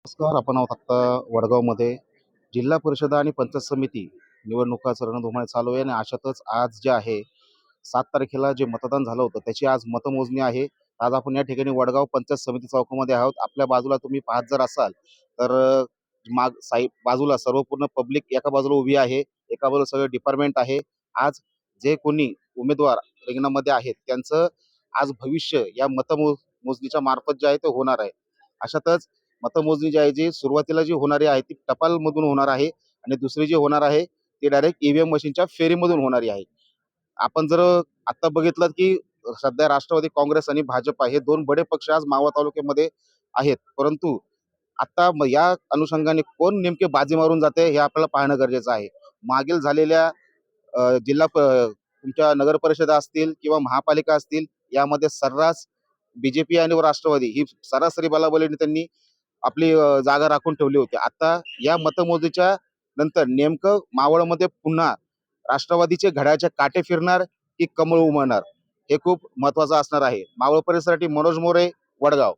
नमस्कार. आपण आहोत आत्ता वडगावमध्ये. जिल्हा परिषद आणि पंचायत समिती निवडणुकाचं रणधुमाळी चालू आहे आणि अशातच आज जे आहे 7 तारखेला जे मतदान झालं होतं त्याची आज मतमोजणी आहे. आज आपण या ठिकाणी वडगाव पंचायत समिती चौकामध्ये आहोत. आपल्या बाजूला तुम्ही पाहत जर असाल तर माग साई बाजूला सर्व पूर्ण पब्लिक एका बाजूला उभी आहे, एका बाजूला सगळे डिपार्टमेंट आहे. आज जे कोणी उमेदवार रिंगणामध्ये आहेत त्यांचं आज भविष्य या मोजणीच्या मार्फत जे आहे ते होणार आहे. अशातच मतमोजणी जी आहे जी सुरुवातीला जी होणारी आहे ती टपालमधून होणार आहे आणि दुसरी जी होणार आहे ती डायरेक्ट ईव्हीएम मशीनच्या फेरीमधून होणारी आहे. आपण जर आता बघितलं की सध्या राष्ट्रवादी काँग्रेस आणि भाजपा हे दोन बडे पक्ष आज मावळ तालुक्यामध्ये आहेत. परंतु आता या अनुषंगाने कोण नेमके बाजी मारून जाते हे आपल्याला पाहणं गरजेचं आहे. मागील झालेल्या तुमच्या नगर परिषदा असतील किंवा महापालिका असतील यामध्ये सर्रास बीजेपी आणि राष्ट्रवादी ही सरासरी बलाबलीने त्यांनी आपली जागा राखून ठेवली होती. आता या मतमोजणीच्या नंतर नेमकं मावळमध्ये पुन्हा राष्ट्रवादीचे घड्याळाचे काटे फिरणार की कमळ उमलणार हे खूप महत्वाचं असणार आहे. मावळ परिसरासाठी मनोज मोरे, वडगाव.